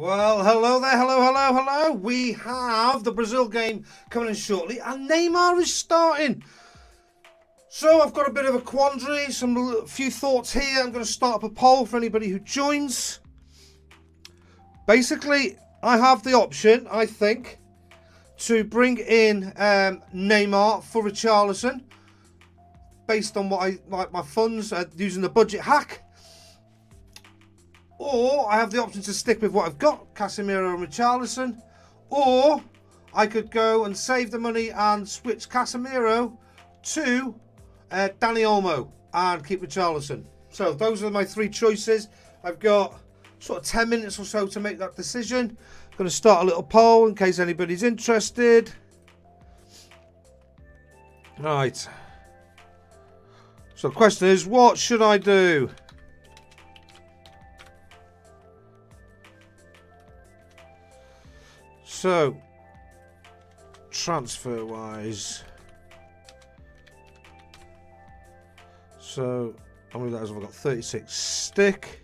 Well, hello there, hello. We have the Brazil game coming in shortly, and Neymar is starting. So I've got a bit of a quandary, a few thoughts here. I'm going to start up a poll for anybody who joins. Basically, I have the option, I think, to bring in Neymar for Richarlison, based on what my funds using the budget hack. Or I have the option to stick with what I've got, Casemiro and Richarlison. Or I could go and save the money and switch Casemiro to Dani Olmo and keep Richarlison. So those are my three choices. I've got sort of 10 minutes or so to make that decision. I'm going to start a little poll in case anybody's interested. Right. So the question is, what should I do? So, transfer-wise, so how many letters have I got? 36. Stick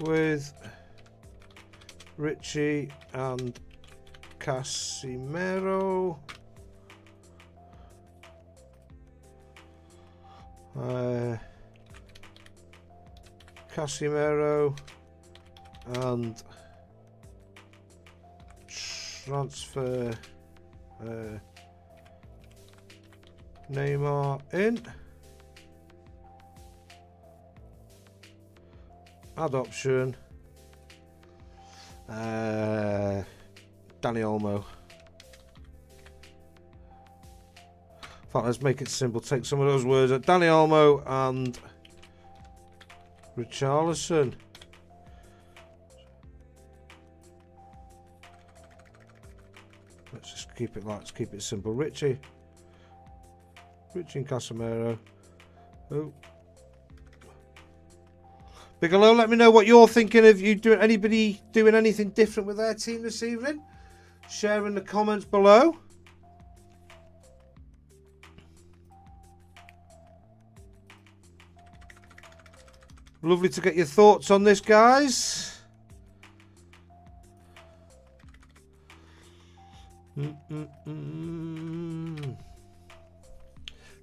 with Richie and Casemiro. Casemiro and transfer Neymar in. Add option Dani Olmo. In fact, let's make it simple. Take some of those words at Dani Olmo and Richarlison. Let's just keep it let's keep it simple. Richie and Casemiro. Oh. Bigelow, let me know what you're thinking of. Anybody doing anything different with their team this evening? Share in the comments below. Lovely to get your thoughts on this, guys.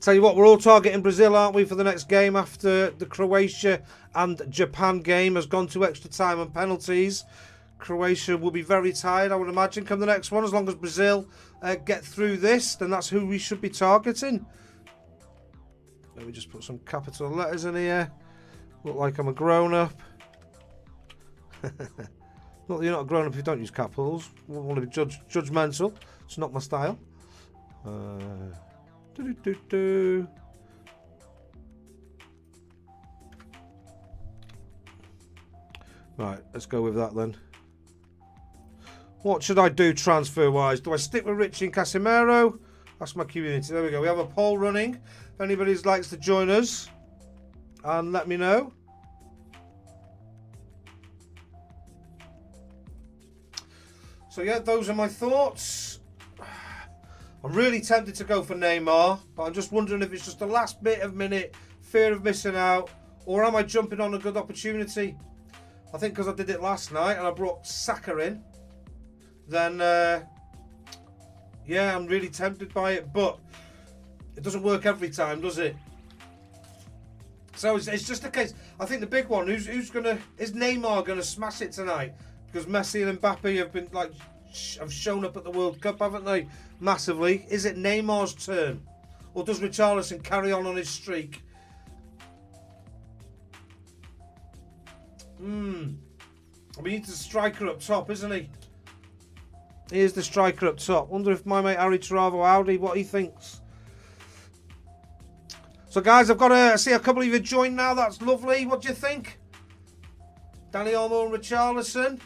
Tell you what, we're all targeting Brazil, aren't we, for the next game after the Croatia and Japan game has gone to extra time and penalties. Croatia will be very tired, I would imagine, come the next one. As long as Brazil get through this, then that's who we should be targeting. Let me just put some capital letters in here. Look like I'm a grown-up. Not that you're not a grown-up if you don't use capitals. I don't want to be judgmental. It's not my style. Right, let's go with that then. What should I do transfer-wise? Do I stick with Richie and Casemiro? That's my community. There we go. We have a poll running. If anybody likes to join us, and let me know. So yeah, those are my thoughts. I'm really tempted to go for Neymar, but I'm just wondering if it's just the last bit of minute, fear of missing out, or am I jumping on a good opportunity? I think because I did it last night and I brought Saka in, then yeah, I'm really tempted by it, but it doesn't work every time, does it? So it's just a case. I think the big one, is Neymar gonna smash it tonight? Because Messi and Mbappe have shown up at the World Cup, haven't they? Massively. Is it Neymar's turn? Or does Richarlison carry on his streak? I mean, he's the striker up top, isn't he? He is the striker up top. Wonder if my mate Harry Travo Audi, what he thinks. So guys, I've got to see a couple of you join now. That's lovely. What do you think? Dani Olmo and Richarlison.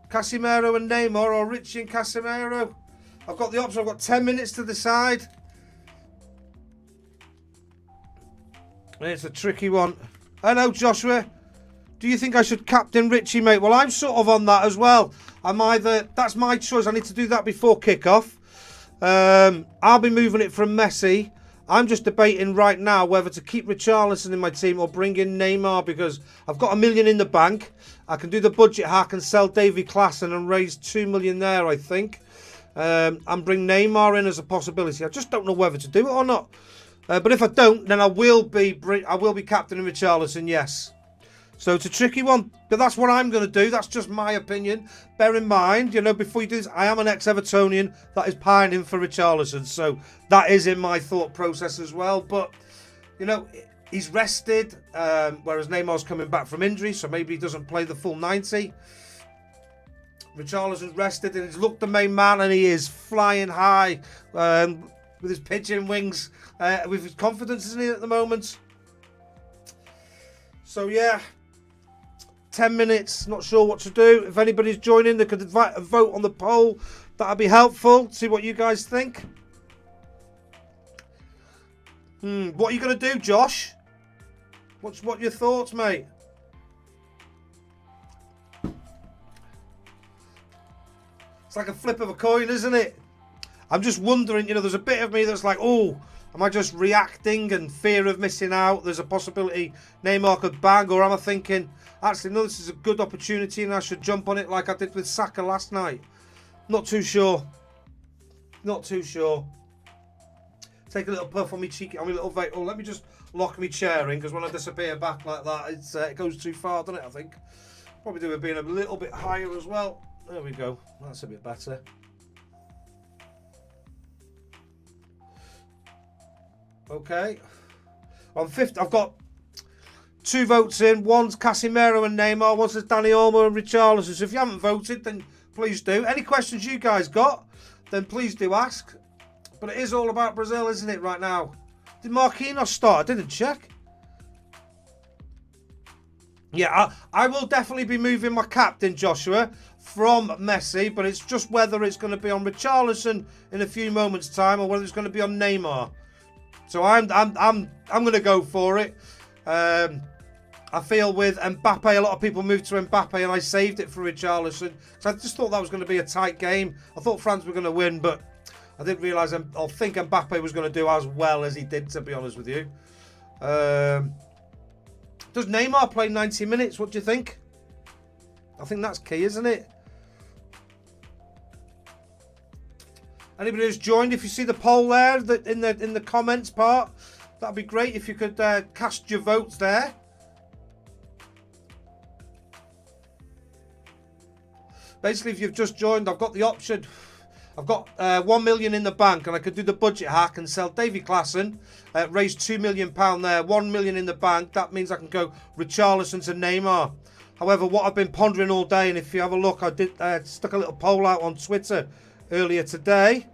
Casemiro and Neymar, or Richie and Casemiro. I've got the option. I've got 10 minutes to decide. It's a tricky one. Hello, Joshua. Do you think I should captain Richie, mate? Well, I'm sort of on that as well. That's my choice. I need to do that before kickoff. I'll be moving it from Messi I'm just debating right now whether to keep Richarlison in my team or bring in Neymar, because I've got $1 million in the bank. I can do the budget hack and sell Davy Klaassen and raise $2 million there, I think. And bring Neymar in as a possibility. I just don't know whether to do it or not. But if I don't, then I will be captaining Richarlison, yes. So it's a tricky one, but that's what I'm going to do. That's just my opinion. Bear in mind, you know, before you do this, I am an ex-Evertonian that is pining for Richarlison. So that is in my thought process as well. But, you know, he's rested, whereas Neymar's coming back from injury, so maybe he doesn't play the full 90. Richarlison's rested and he's looked the main man, and he is flying high with his pitching wings, with his confidence, isn't he, at the moment? So, yeah. 10 minutes, not sure what to do. If anybody's joining, they could vote on the poll. That'd be helpful. See what you guys think. What are you going to do, Josh? What are your thoughts, mate? It's like a flip of a coin, isn't it? I'm just wondering, you know, there's a bit of me that's like, oh, am I just reacting and fear of missing out? There's a possibility Neymar could bang, or am I thinking, actually, no, this is a good opportunity and I should jump on it like I did with Saka last night? Not too sure. Not too sure. Take a little puff on me cheeky, on my little vape. Oh, let me just lock me chair in, because when I disappear back like that, it goes too far, doesn't it, I think? Probably do it being a little bit higher as well. There we go. That's a bit better. Okay. On fifth, I've got 2 votes in. One's Casemiro and Neymar. One's Dani Olmo and Richarlison. So if you haven't voted, then please do. Any questions you guys got, then please do ask. But it is all about Brazil, isn't it, right now? Did Marquinhos start? I didn't check. Yeah, I will definitely be moving my captain, Joshua, from Messi, but it's just whether it's going to be on Richarlison in a few moments' time or whether it's going to be on Neymar. So I'm going to go for it. I feel with Mbappe, a lot of people moved to Mbappe, and I saved it for Richarlison. So I just thought that was going to be a tight game. I thought France were going to win, but I didn't realise, I think Mbappe was going to do as well as he did, to be honest with you. Does Neymar play 90 minutes? What do you think? I think that's key, isn't it? Anybody who's joined, if you see the poll there in the comments part, that'd be great if you could cast your votes there. Basically, if you've just joined, I've got the option. I've got 1 million in the bank, and I could do the budget hack and sell Davy Klaassen, raise £2 million there, 1 million in the bank. That means I can go Richarlison to Neymar. However, what I've been pondering all day, and if you have a look, I did stuck a little poll out on Twitter earlier today,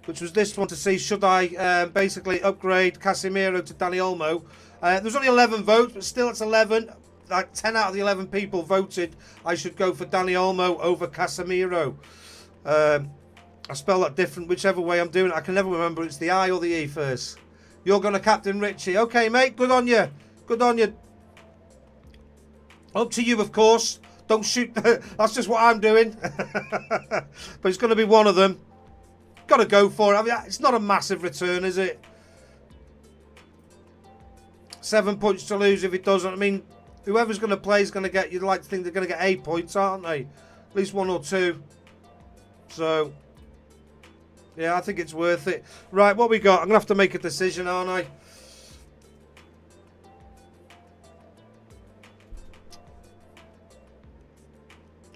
which was this one, to see should I basically upgrade Casemiro to Dani Olmo. There's only 11 votes, but still it's 11. Like 10 out of the 11 people voted I should go for Dani Olmo over Casemiro. I spell that different whichever way I'm doing it. I can never remember it's the I or the E first. You're going to captain Richie. Okay, mate. Good on you. Good on you. Up to you, of course. Don't shoot. That's just what I'm doing. But it's going to be one of them. Got to go for it. I mean, it's not a massive return, is it? 7 points to lose if it doesn't. I mean, whoever's going to play is going to get, you'd like to think they're going to get 8 points, aren't they? At least 1 or 2. So, yeah, I think it's worth it. Right, what we got? I'm going to have to make a decision, aren't I?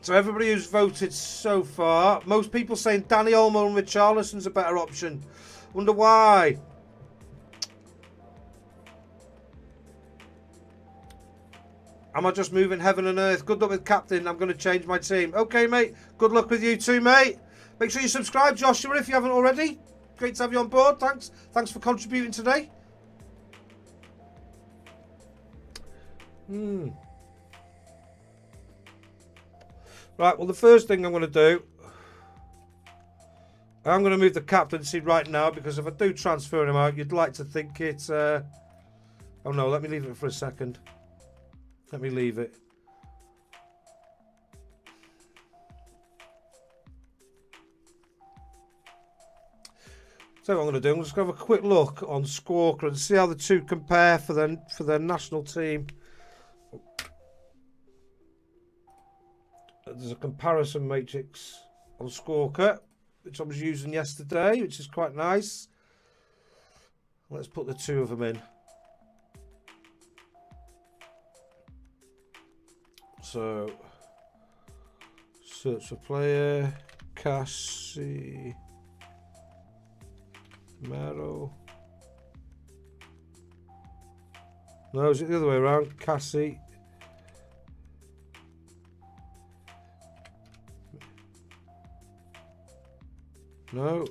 So everybody who's voted so far, most people saying Dani Olmo and Richarlison's a better option. Wonder why? Am I just moving heaven and earth? Good luck with captain. I'm going to change my team. Okay, mate. Good luck with you too, mate. Make sure you subscribe, Joshua, if you haven't already. Great to have you on board. Thanks. Thanks for contributing today. Right, well, the first thing I'm going to do, I'm going to move the captaincy right now, because if I do transfer him out, you'd like to think it's... oh, no, let me leave it for a second. Let me leave it. So what I'm going to do, I'm just going to have a quick look on Squawka and see how the two compare for their national team. There's a comparison matrix on Squawka, which I was using yesterday, which is quite nice. Let's put the two of them in. So, search for player, Casemiro. No, is it the other way around? Cassie. No.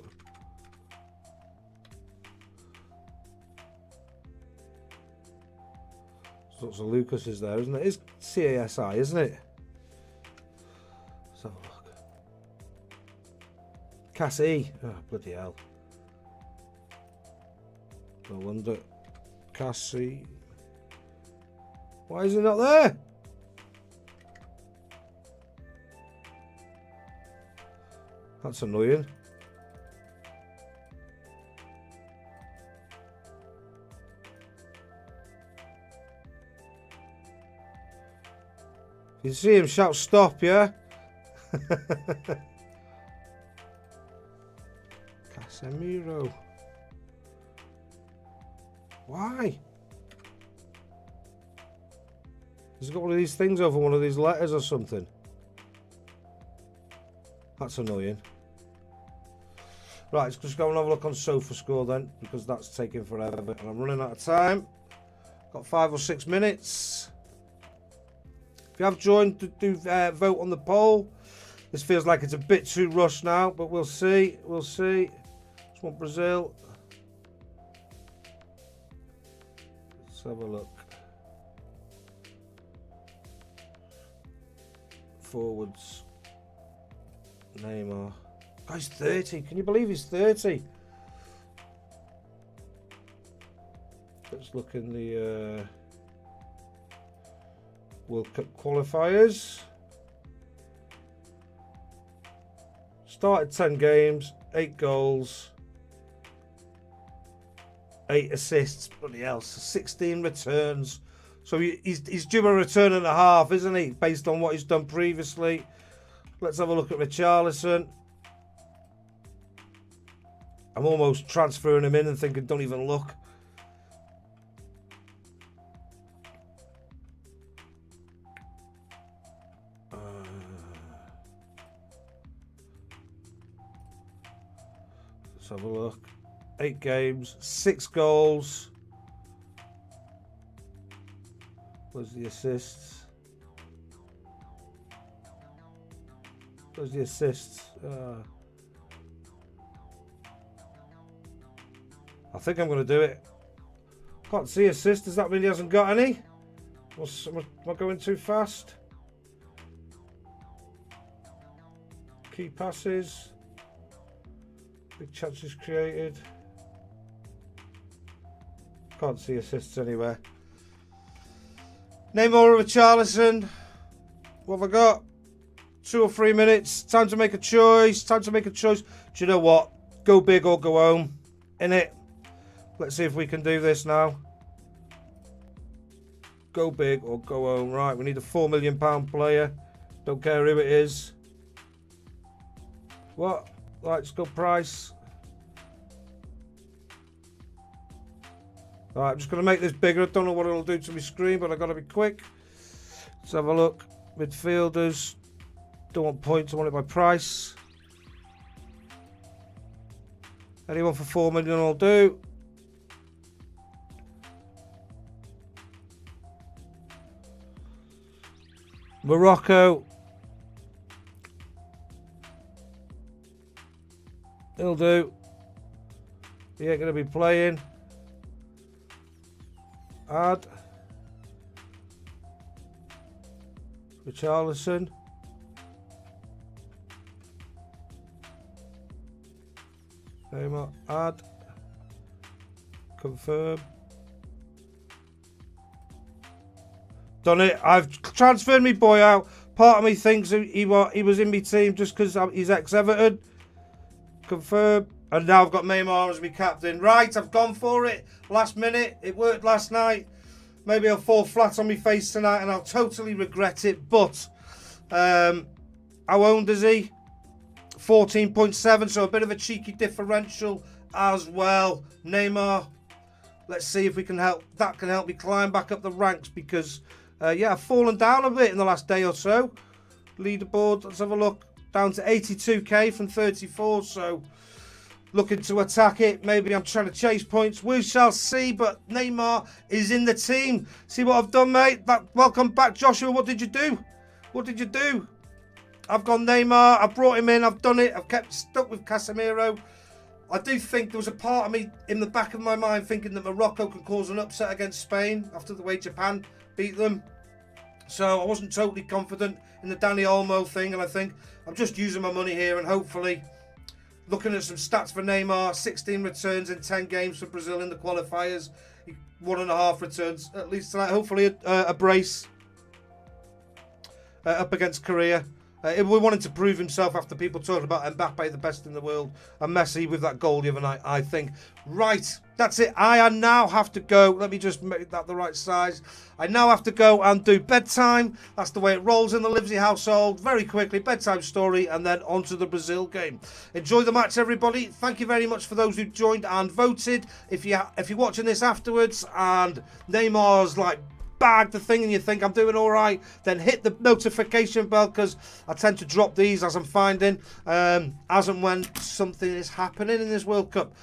Lots of Lucas is there, isn't it? It's CASI, isn't it? Let's have a look. Cassie. Oh, bloody hell. No wonder. Cassie. Why is he not there? That's annoying. You see him shout stop, yeah? Casemiro. Why? He's got one of these things over one of these letters or something. That's annoying. Right, let's just go and have a look on SofaScore then, because that's taking forever and I'm running out of time. Got 5 or 6 minutes. If you have joined, do vote on the poll. This feels like it's a bit too rushed now, but we'll see. We'll see. Just want Brazil. Let's have a look. Forwards. Neymar. Guy's 30. Can you believe he's 30? Let's look in the World Cup qualifiers. Started 10 games, 8 goals, 8 assists. Bloody hell, 16 returns. So he's due a return and a half, isn't he? Based on what he's done previously. Let's have a look at Richarlison. I'm almost transferring him in and thinking, don't even look. Let's have a look. 8 games, 6 goals. Where's the assists? Where's the assists? I think I'm going to do it. Can't see assists. Does that mean he hasn't got any? Am I going too fast? Key passes. Big chances created. Can't see assists anywhere. Neymar or Richarlison. What have I got? 2 or 3 minutes. Time to make a choice. Time to make a choice. Do you know what? Go big or go home. Innit? Let's see if we can do this now. Go big or go home. Right, we need a £4 million player. Don't care who it is. What? Right, let's go price. Right, I'm just going to make this bigger. I don't know what it'll do to my screen, but I've got to be quick. Let's have a look. Midfielders. Don't want points, I want it by price. Anyone for 4 million will do. Morocco. He'll do. He ain't going to be playing. Add. Richarlison. Neymar. Add. Confirm. Done it. I've transferred me boy out. Part of me thinks he was in my team just because he's ex-Everton. Confirm. And now I've got Neymar as my captain. Right, I've gone for it. Last minute. It worked last night. Maybe I'll fall flat on my face tonight and I'll totally regret it. But how old is he? 14.7, so a bit of a cheeky differential as well. Neymar, let's see if we can help. That can help me climb back up the ranks because, yeah, I've fallen down a bit in the last day or so. Leaderboard, let's have a look. Down to 82k from 34, so looking to attack it. Maybe I'm trying to chase points. We shall see, but Neymar is in the team. See what I've done, mate? Welcome back, Joshua. What did you do? What did you do? I've gone Neymar. I've brought him in. I've done it. I've kept stuck with Casemiro. I do think there was a part of me in the back of my mind thinking that Morocco could cause an upset against Spain after the way Japan beat them. So I wasn't totally confident in the Dani Olmo thing, and I think I'm just using my money here and hopefully looking at some stats for Neymar. 16 returns in 10 games for Brazil in the qualifiers. 1.5 returns at least tonight. Hopefully a brace up against Korea. We wanted to prove himself after people talking about Mbappe, the best in the world, and Messi with that goal the other night, I think. Right, that's it. I now have to go. Let me just make that the right size. I now have to go and do bedtime. That's the way it rolls in the Livesey household. Very quickly, bedtime story, and then on to the Brazil game. Enjoy the match, everybody. Thank you very much for those who joined and voted. If you're watching this afterwards and Neymar's like bag the thing and you think I'm doing all right, then hit the notification bell because I tend to drop these as I'm finding as and when something is happening in this World Cup.